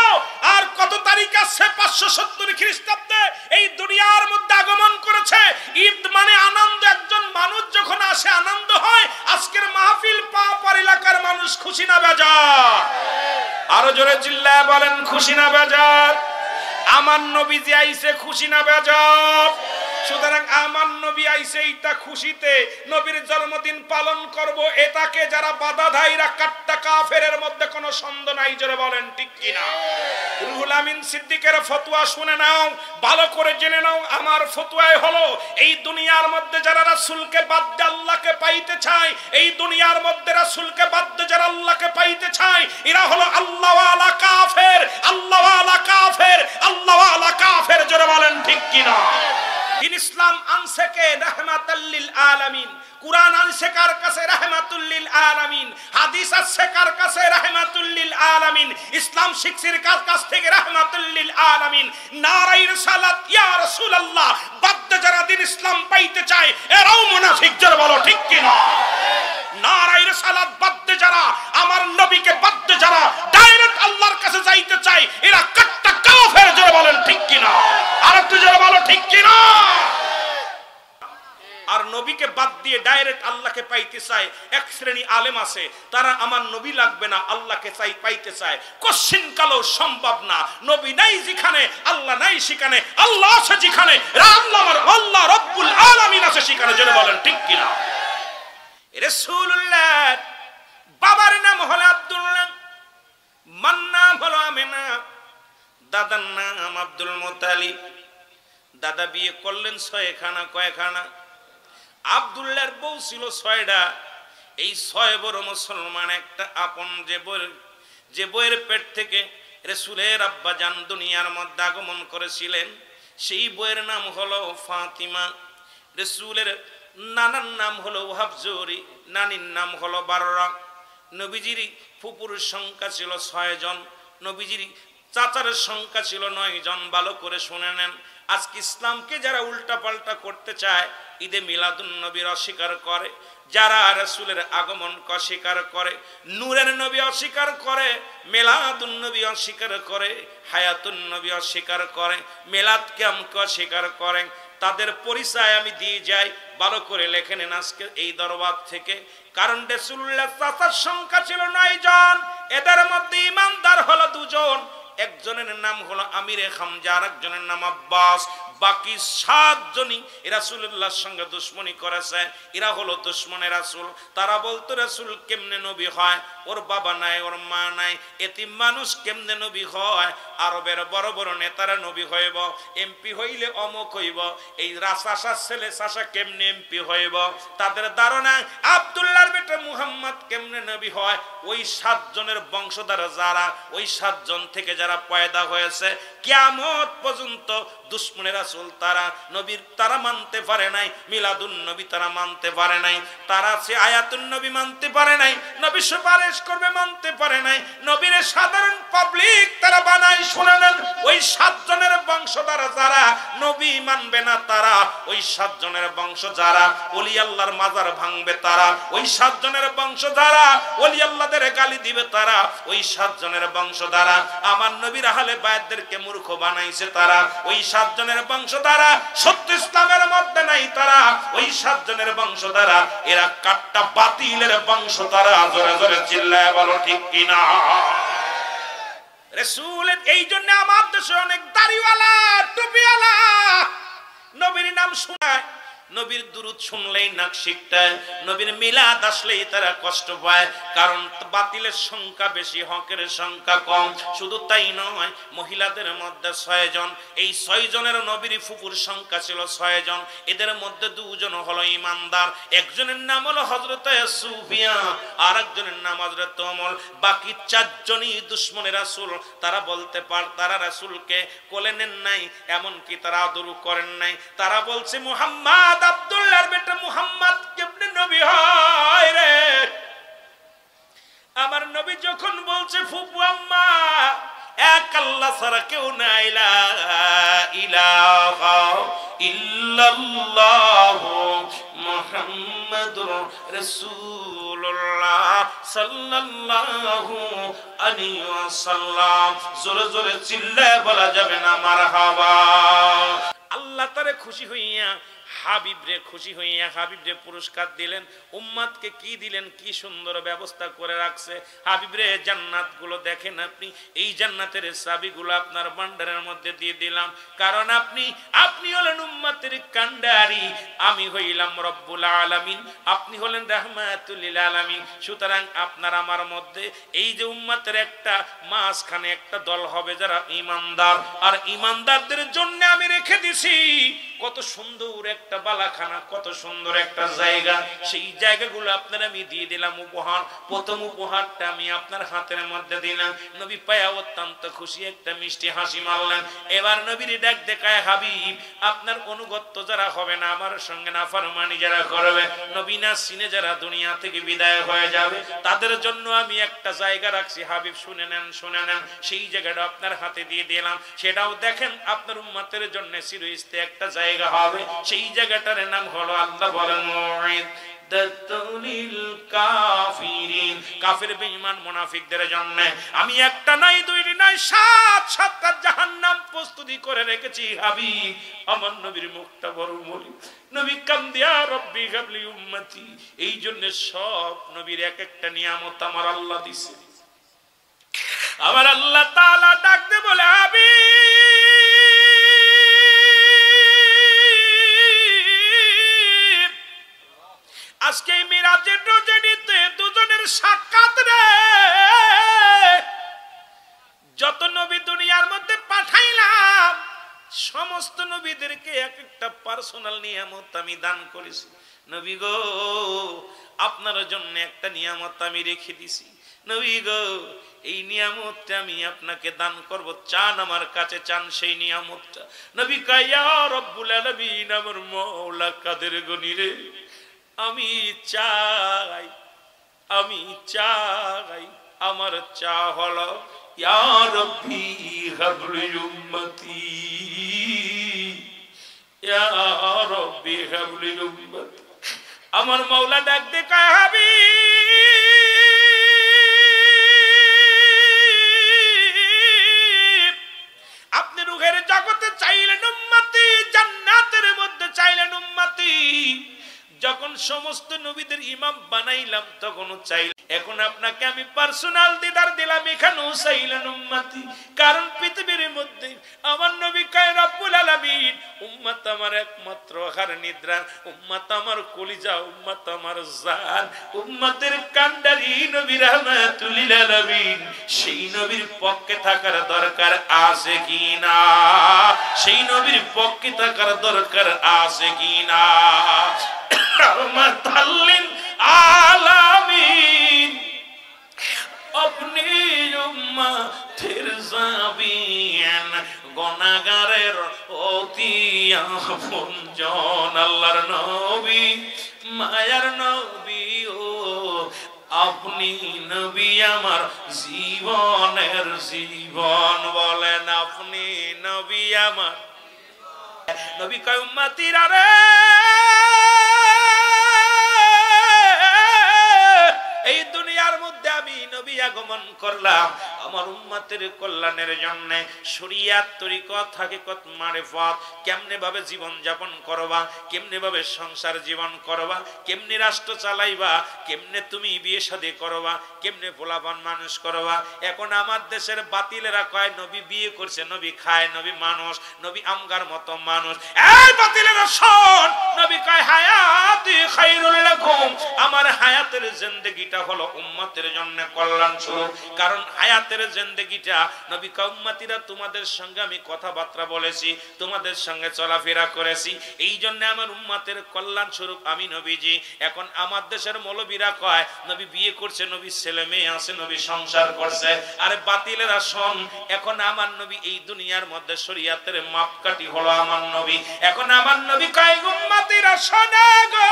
আর কত তারিখ আছে 570 খ্রিস্টাব্দে এই দুনিয়ার মধ্যে আগমন করেছে। ঈদ মানে আনন্দ, একজন মানুষ যখন আসে আনন্দ হয়। আজকের মাহফিল পাপার এলাকার মানুষ খুশি না বেজার? আরো জোরে চিল্লায় বলেন খুশি না বেজার? আমার নবী যে আইছে খুশি না বেজার? সুতরাং আমার নবী আইছে এইটা খুশিতে নবীর জন্মদিন পালন করব, এটাকে যারা বাধা দেয়রা কাট্টা কাফেরের মধ্যে কোনো সন্দেহ নাই। জোরে বলেন ঠিক কিনা? রুহুল আমিন সিদ্দিকের ফতোয়া শুনে নাও, ভালো করে জেনে নাও। আমার ফতোয়ায় হলো এই দুনিয়ার মধ্যে যারা রাসূলকে বাদ দিয়ে আল্লাহকে পাইতে চায়, এই দুনিয়ার মধ্যে রাসূলকে বাদ দিয়ে যারা আল্লাহকে পাইতে চায়, এরা হলো আল্লাহওয়ালা কাফের, আল্লাহওয়ালা কাফের, আল্লাহওয়ালা কাফের। জোরে বলেন ঠিক কিনা? দিন ইসলাম আনছে কে? রাহমাতাল লিল আলামিন। কুরআন আনছে কার কাছে? রাহমাতুল লিল আলামিন। হাদিস আছে কার কাছে? রাহমাতুল লিল আলামিন। ইসলাম শিক্ষির কাছ থেকে রাহমাতুল লিল আলামিন। নারায়ে রিসালাত ইয়া রাসূলুল্লাহ বাদ যারা দিন ইসলাম পাইতে চায় এরাও মুনাফিক। জোরে বলো ঠিক কিনা? নারায়ে রিসালাত বাদ যারা, আমার নবীকে বাদ যারা ডাইরেক্ট আল্লাহর কাছে যাইতে চায়, এরা কাট্টা কাফের। জোরে বলেন ঠিক কিনা? আর একটু জোরে বলো ঠিক কিনা? আর নবীকে বাদ দিয়ে ডাইরেক্ট আল্লাহকে পাইতে চায় এক শ্রেণী আলেম আছে, তারা আমার নবী লাগবে না, আল্লাহকে চাই পাইতে চায়। কোশ্চিন কালো সম্ভব না। নবী নাই যেখানে, আল্লাহ নাই সেখানে, আল্লাহ আছে যেখানে, আল্লাহ রব্বুল আলামিন আছে সেখানে। জোরে বলেন ঠিক কিনা? রাসূলুল্লাহ বাবার নাম হলো আব্দুল্লাহ, মার নাম হলো আমেনা, দাদার নাম আব্দুল মুত্তালিব। দাদা বিয়ে করলেন 6 খানা। কয়খানা? আব্দুল্লাহর বউ ছিল 6টা। এই 6 বড় মুসলমান একটা আপন যে বইয়ের পেট থেকে রাসূলের আব্বা জান দুনিয়ার মধ্যে আগমন করেছিলেন, সেই বইয়ের নাম হলো ফাতিমা। রাসূলের নানার নাম হলো ওয়াহাবজুরি, নানির নাম হলো বাররা। নবীজির ফুপুর সংখ্যা ছিল 6 জন, নবীজির চাচার সংখ্যা ছিল 9 জন। ভালো করে শুনে নেন। আজকে ইসলামকে যারা উল্টা পাল্টা করতে চায়, ঈদে মিলাদুন নবীর অস্বীকার করে, যারা রাসূলের আগমন অস্বীকার করে, নূরের নবী অস্বীকার করে, মিলাদুন নবী অস্বীকার করে, হায়াতুন নবী অস্বীকার করে, মিলাদ কিয়ামকে অস্বীকার করে, তাদের পরিচয় আমি দিয়ে যাই। ভালো করে লেখে নেন আজকে এই দরবার থেকে। কারণ রাসূলুল্লাহ চাচার সংখ্যা ছিল 9 জন, এদের মধ্যে ইমানদার হলো 2 জন। একজনের নাম হলো আমিরে হামজা, আর একজনের নাম আব্বাস। বাকি 7 জনই রাসূলুল্লাহর সঙ্গে দুশমনি করেছে। এরা হলো দুশমনের রাসূল। তারা বলতো রাসূল কেমনে নবী হয়? ওর বাবা নাই, ওর মা নাই, এতিম মানুষ কেমনে নবী হয়? আরবের বড় বড় নেতারা নবী হইব, এমপি হইলে অমুক হইব, এই রাসাসার ছেলে চাষা কেমনে এমপি হইব? তাদের ধারণা আব্দুল্লাহর বেটা মুহাম্মদ কেমনে নবী হয়? ওই 7 জনের বংশধর যারা, ওই 7 জন থেকে যারা পয়দা হয়েছে, কিয়ামত পর্যন্ত দুশমনের রাসূল তারা। নবীর তারা মানতে পারে নাই, মিলাদুন নবী তারা মানতে পারে নাই, তারা সে আয়াতুন নবী মানতে পারে নাই, নবী সুপারিশ করবে মানতে পারে নাই, নবীর সাধারণ পাবলিক তারা বানাই। শুনে নেন, ওই 7 জনের বংশধর যারা নবী মানবে না, তারা ওই 7 জনের বংশ যারা ওলি আল্লাহর মাজার ভাঙবে, তারা ওই 7 জনের বংশ যারা ওলি আল্লাহদের গালি দিবে, তারা ওই 7 জনের বংশ যারা আমার নবীর আহলে বায়াতদেরকে মূর্খ বানাইছে, তারা ওই 7 জনের বংশ দ্বারা সত্য ইসলামের মধ্যে নাই, তারা ওই 7 জনের বংশ দ্বারা। এরা কাট্টা বাতিলের বংশ তারা। জোরে জোরে চিল্লায় বলো ঠিক কিনা? রাসূলের এই জন্য আমার দেশে অনেক দাড়িওয়ালা টুপিওয়ালা নবীর নাম শোনায়, নবীর দুরূদ শুনলেই নাক সিকটায়, নবীর মিলাদ আসলেই তারা কষ্ট পায়। কারণ বাতিলের সংখ্যা বেশি, হকের সংখ্যা কম। শুধু তাই নয়, মহিলাদের মধ্যে 6 জন। এই 6 জনের নবীর ফুফুর সংখ্যা ছিল 6 জন। এদের মধ্যে 2 জন হলো ইমানদার। একজনের নাম হলো হযরত সুফিয়া, আর একজনের নাম হযরত ওমর। বাকি 4 জনই দুশমনের রাসূল। তারা বলতে তারা রাসূলকে কোলে নেন নাই, এমন কি তারা আদর করেন নাই। তারা বলছে মুহাম্মদ, আব্দুল্লাহর বেটা মুহাম্মদ কেমনে নবী হয় রে? আমার নবী যখন বলছে ফুপু আম্মা এক আল্লাহ ছাড়া কেউ নাই, লা ইলাহা ইল্লাল্লাহু মুহাম্মাদুর রাসূলুল্লাহ সাল্লাল্লাহু আলাইহি ওয়াসাল্লাম। জোরে জোরে চিল্লায় বলা যাবে না মারহাবা। আল্লাহ তারে খুশি হইয়া হাবিবরে খুশি হইয়া হাবিবরে পুরস্কার দিলেন। উম্মতকে কি দিলেন, কি সুন্দর ব্যবস্থা করে রাখছে। হাবিবরে জান্নাত গুলো দেখেন আপনি, এই জান্নাতের চাবিগুলো আপনার ভান্ডারের মধ্যে দিয়ে দিলাম, কারণ আপনি হলেন উম্মতের কান্ডারি, আমি হইলাম রব্বুল আলামিন, আপনি হলেন রাহমাতুল লিল আলামিন। সুতরাং আপনার আমার মধ্যে এই যে উম্মতের একটা মাঝখানে একটা দল হবে যারা ঈমানদার, আর ঈমানদারদের জন্য আমি রেখে দিছি কত সুন্দর একটা বালাখানা, কত সুন্দর একটা জায়গা। সেই জায়গাগুলো আপনার আমি দিয়ে দিলাম উপহার। প্রথম উপহারটা আমি আপনার হাতের মধ্যে দিলাম। নবী পায়া অত্যন্ত খুশি, একটা মিষ্টি হাসি মারলেন। এবার নবীর ডাক দেখায়, হাবিব আপনার অনুগত্য যারা হবে না, আমার সঙ্গে নাফরমানি যারা করবে, নবী না সিনে যারা দুনিয়া থেকে বিদায় হয়ে যাবে, তাদের জন্য আমি একটা জায়গা রাখছি। হাবিব শুনে নেন, শুনে নেন, সেই জায়গাটা আপনার হাতে দিয়ে দিলাম। সেটাও দেখেন আপনার উম্মতের জন্য চিরস্থায়ী একটা জায়গা হবে। সেই জায়গাটার নাম হলো, আল্লাহ বলেন, কাফির বেঈমান মুনাফিকদের জন্য আমি একটা নাই, দুইটি নাই, সাতটা জাহান্নাম প্রস্তুতি করে রেখেছি। হাবিব আমার নবীর মুখটা বড় মলি, নবী কান্দিয়া রব্বি হাবলি উম্মতি। এই জন্য সব নবীর এক একটা নিয়ামত আমার আল্লাহ দিছে। আমার আল্লাহ তাআলা ডাকতে বলে, হাবিব আজকে মিরাজের রজনীতে দুজনের সাক্ষাৎ রে, যত নবী দুনিয়ার মধ্যে পাঠাইলাম সমস্ত নবীদেরকে এক একটা পার্সোনাল নিয়ামত আমি দান করেছি। নবী গো আপনার জন্য একটা নিয়ামত আমি রেখে দিছি। নবী গো এই নিয়ামতটা আমি আপনাকে দান করব, চান আমার কাছে, চান সেই নিয়ামতটা। নবী কয়, ইয়া রব্বুল আলামিন, আমার মওলা কাদের গনি রে, আমি চাই আমার চা হলো, ইয়া রব্বি হাবলি উম্মতি, ইয়া রব্বি হাবলি উম্মতি। আমার মাওলা ডাক দে কয়, হাবিব আপনি রূহের জগতে চাইলেন উম্মতি, জান্নাতের মধ্যে চাইলেন উম্মতি। যখন সমস্ত নবীদের ইমাম বানাইলাম তখনও চাইলেন, এখন আপনাকে আমি পার্সোনাল দিদার দিলাম, এখানেও চাইলেন উম্মতি। কারণ পৃথিবীর মধ্যে আমার নবী কয়, রব্বুল আলামিন উম্মত আমার একমাত্র আহার নিদ্রা, উম্মত আমার কলিজা, উম্মত আমার জান, উম্মতের কান্ডারি নবী রাহমাতুল লিল আলামিন। সেই নবীর পক্ষে থাকার দরকার আছে কিনা? সেই নবীর পক্ষে থাকার দরকার আছে কিনা? আলামিন আপনি উম্মতের জাবিন, গুনাহগারের অতি আপনজন, আল্লাহর নবী, মায়ার নবী, ও আপনি নবী আমার জীবনের জীবন। বলেন আপনি নবী আমার। নবী কয়, উম্মতিরা রে, এই দুনিয়ার মধ্যে আমি নবী আগমন করলাম আমার উম্মতের কল্যাণের জন্য। শরীয়ত তরিকত হাকিকত মারিফত, কেমনে ভাবে জীবন যাপন করবা, কেমনে ভাবে সংসার জীবন করবা, কেমনে রাষ্ট্র চালাইবা, কেমনে তুমি বিয়ে শাদী করবা, কেমনে পোলাপান মানুষ করবা। এখন আমার দেশের বাতিলেরা কয় নবী বিয়ে করছে, নবী খায়, নবী মানুষ, নবী আমগার মতো মানুষ। এই বাতিলেরা শোন, নবী কয় হায়াতি খায়রুল লাকুম, আমার হায়াতের জিন্দেগিটা হলো উম্মতের জন্য কল্যাণ স্বরূপ। কারণ হায়াতের জিন্দেগিটা নবী কয়, উম্মতিরা তোমাদের সঙ্গে আমি কথাবার্তা বলেছি, তোমাদের সঙ্গে চলাফেরা করেছি, এই জন্য আমার উম্মতের কল্যাণ স্বরূপ আমি নবীজি। এখন আমার দেশের মৌলবীরা কয় নবী বিয়ে করছে, নবী ছেলে মেয়ে আছে, নবী সংসার করছে। আরে বাতিলেরা শোন, এখন আমার নবী এই দুনিয়ার মধ্যে শরীয়তের মাপকাঠি হলো আমার নবী। এখন আমার নবী কয়, উম্মতিরা শোনো গো,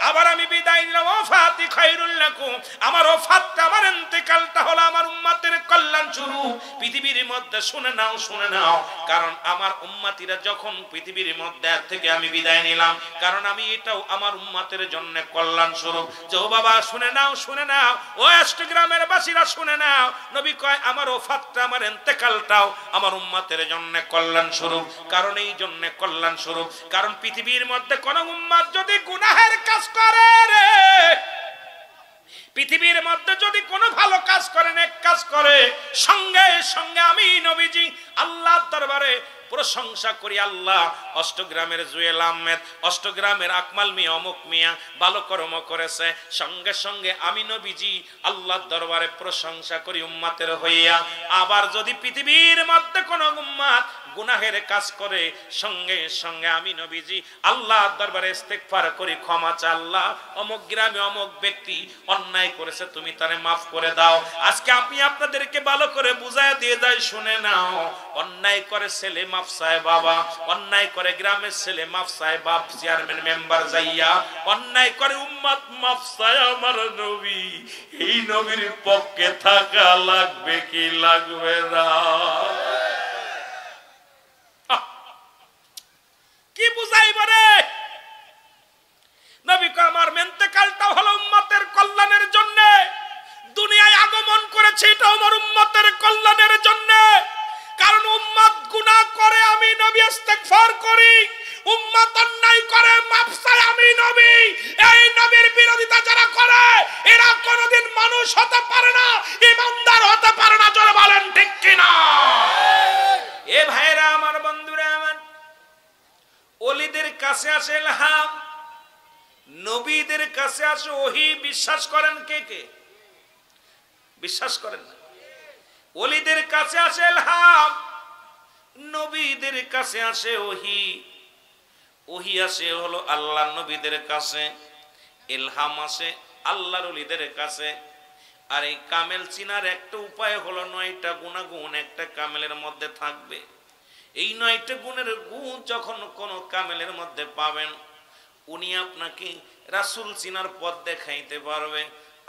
আবার আমি বিদায় নিলাম। ওয়াফাতি খায়রুল লাকুম, আমার ওফাতটা, আমার ইন্তেকালটা হলো আমার উম্মতের কল্যাণ স্বরূপ। পৃথিবীর মধ্যে শুনে নাও, শুনে নাও, কারণ আমার উম্মতিরা যখন পৃথিবীর মধ্যে থেকে আমি বিদায় নিলাম, কারণ আমি এটাও আমার উম্মতের জন্য কল্যাণ স্বরূপ। যে ও বাবা শুনে নাও, শুনে নাও, ও অষ্টগ্রামের বাসীরা শুনে নাও, নবী কয় আমার ওফাতটা, আমার ইন্তেকালটাও আমার উম্মতের জন্য কল্যাণ স্বরূপ। কারণ এই জন্য কল্যাণ স্বরূপ, কারণ পৃথিবীর মধ্যে কোন উম্মত যদি গুনাহের কাজ করে রে, পৃথিবীর মধ্যে যদি কোনো ভালো কাজ করে, নেক কাজ করে, সঙ্গে সঙ্গে আমি নবীজি আল্লাহর দরবারে প্রশংসা করি। আল্লাহ অষ্টগ্রামের জুয়েল আহমেদ, অষ্টগ্রামের আকমাল মিয়া, অমুক মিয়া ভালো কর্ম করেছে, সঙ্গে সঙ্গে আমি নবীজি আল্লাহর দরবারে প্রশংসা করি উম্মতের হইয়া। আবার যদি পৃথিবীর মধ্যে কোনো উম্মত গুনাহের কাজ করে, সঙ্গে সঙ্গে আমি নবীজি আল্লাহর দরবারে ইস্তেগফার করি, ক্ষমা চাই, আল্লাহ অমুক গ্রামে অমুক ব্যক্তি অন্যায় করেছে, তুমি তারে মাফ করে দাও। আজকে আমি আপনাদেরকে ভালো করে বুঝায় দিয়ে যাই, শুনে নাও। অন্যায় করে ছেলে মাফ চায় বাবা, অন্যায় করে গ্রামের ছেলে মাফ চায় বাপ, চেয়ারম্যান মেম্বার যাইয়া, অন্যায় করে উম্মত মাফ চায় আমার নবী। এই নবীর পক্ষে থাকা লাগবে কি লাগবে না? কি বুঝাইব রে? নবী কয় আমার ইন্তেকালটা হলো উম্মতের কল্যাণের জন্য, দুনিয়ায় আগমন করেছে এটা আমার উম্মতের কল্যাণের জন্য। কারণ উম্মত গুনাহ করে, আমি নবী ইস্তেগফার করি, উম্মত অন্যায় করে মাফ চায়, আমি নবী। এই নবীর বিরোধিতা যারা করে এরা কোনোদিন মানুষ হতে পারে না, ইমানদার হতে পারে না। জোরে বলেন ঠিক কিনা? এ ভাইরা আমার, বন্ধুরা আমার, ওলিদের কাছে আসে ইলহাম, নবীদের কাছে আসে ওহী। বিশ্বাস করেন কে কে? বিশ্বাস করেন না? ওলিদের কাছে আসে ইলহাম, নবীদের কাছে আসে ওহী। ওহী আসে হলো আল্লাহর নবীদের কাছে, ইলহাম আসে আল্লাহর ওলিদের কাছে। আর এই কামেল চিনার একটা উপায় হলো 9টা গুণাগুণ একটা কামেলের মধ্যে থাকবে। এই 9টা গুণের গুণ যখন কোন কামেলের মধ্যে পাবেন, উনি আপনাকে রাসূল চিনার পথ দেখাইতে পারবে,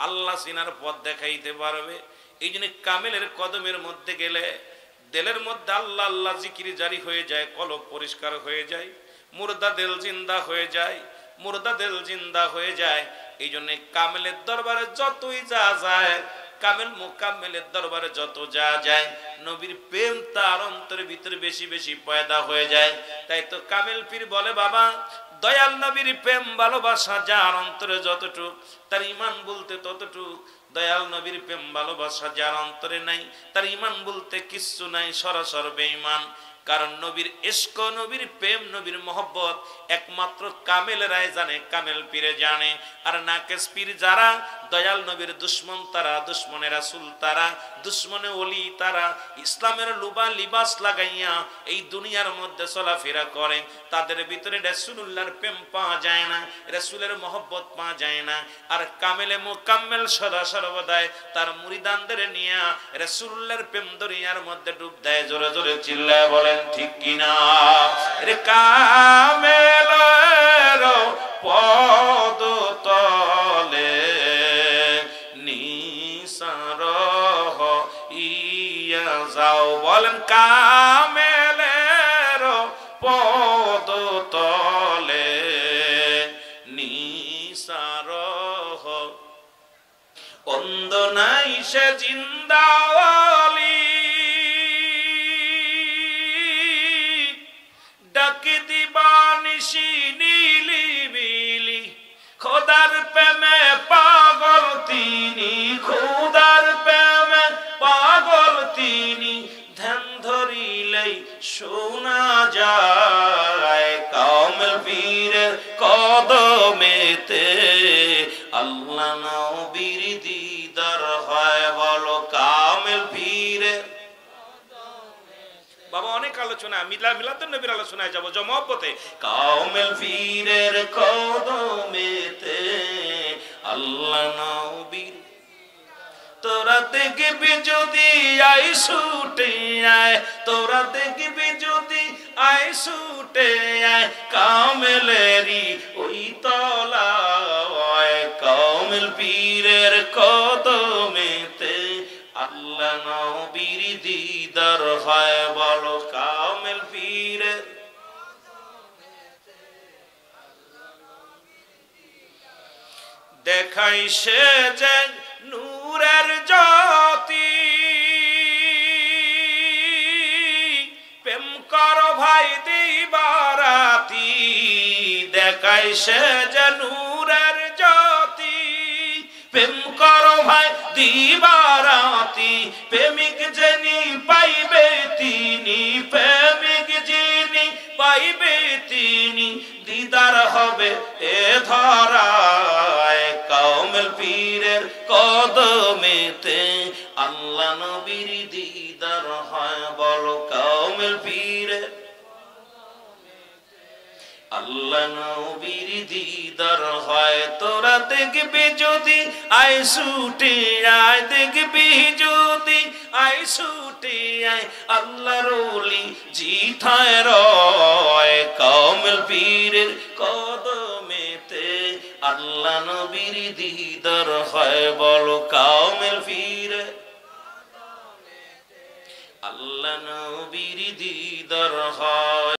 আল্লাহ চিনার পথ দেখাইতে পারবে। এই জন্য কামেলের কদমের মধ্যে গেলে দিলের মধ্যে আল্লাহ আল্লাহ জিকির জারি হয়ে যায়, কলব পরিষ্কার হয়ে যায়, মুর্দা দিল জিন্দা হয়ে যায়, মুর্দা দিল জিন্দা হয়ে যায়। এই জন্য কামেলের দরবারে যতই যা যায়, কামেল মুকাম্মেলের দরবারে যত যা যায়, নবীর প্রেম তার অন্তরের ভিতরে বেশি বেশি পয়দা হয়ে যায়। তাই তো কামেল পীর বলে, বাবা দয়াল নবীর প্রেম ভালোবাসা যার অন্তরে যতটুক, তার ঈমান বলতে ততটুক। দয়াল নবীর প্রেম ভালোবাসা যার অন্তরে নাই, তার ঈমান বলতে কিচ্ছু নাই, সরাসর বেঈমান। কারণ নবীর ইশক, নবীর প্রেম, নবীর মহব্বত একমাত্র কামেলরাই জানে, কামেল পীরে জানে। আর নাকেশ পীর যারা দয়াল নবীর দুশ্মন, তারা দুশ্মনে রাসূল, তারা দুশ্মনে ওলি, তারা ইসলামের লুবা লিবাস লাগাইয়া এই দুনিয়ার মধ্যে চলাফেরা করে, তাদের ভিতরে রাসূলুল্লাহর প্রেম পাওয়া যায় না, রাসূলের মহব্বত পাওয়া যায় না। আর কামেলে মুকাম্মেল সদা সর্বদাই তার মুরিদানদের নিয়ে রাসূলুল্লাহর প্রেম দরিয়ার মধ্যে ডুব দেয়। জোরে জোরে চিল্লায় বলেন ঠিক কিনা? রে কামেলের পদ তলে নিসার ইয়া যাও, বলেন কামেলের পদ তলে নিসার অন্ধ নাই সে জিন্দাওয়ালি, ডাকি দিবানিশি নীলি বিলি, খোদার প্রেমে পাগল তিনি, খোদার প্রেমে পাগল তিনি, ধ্যান ধরিলেই শোনা যায় কামেল পীরের কদমেতে আল্লাহ নবীর দিদার হয়। বলো কামেল পীরের। বাবা অনেক আলোচনা, মিলাদুন নবীর আলোচনায় যাব জমহব্বতে। কামেল পীরের কদমেতে আল্লাহ নবীর, তোরা দেখবি যদি আই ছুটে আয়, তোরা দেখবি যদি আয় ছুটে আয় কামেলেরি ওই তলায় কামেল পীরের কদমেতে আল্লাহ নবীর দিদার হয় বলো কামেল পীরের দেখাই সে যে নূরের জ্যোতি প্রেম করো ভাই দিবারাতি দেখাই সে যে নূরের জ্যোতি প্রেম করো ভাই দিবারাতি প্রেমিক যিনি পাইবে তিনি প্রেমিক যিনি পাইবে তিনি দিদার হবে এ ধরায় কামেল পীরের কদমেতে আল্লাহ নবীর দিদার হয় বলো কামেল পীরের আল্লাহ নবীর দিদার হয় তোরা দেখবি যদি আয় ছুটে আয় দেখবি যদি আয় ছুটে আয় আল্লাহর ওলি জিথায় রয় কামেল পীরের কদমেতে আল্লাহ নবীর দিদার হয় বলো কামেল পীরের আল্লাহ নবীর দিদার হয়।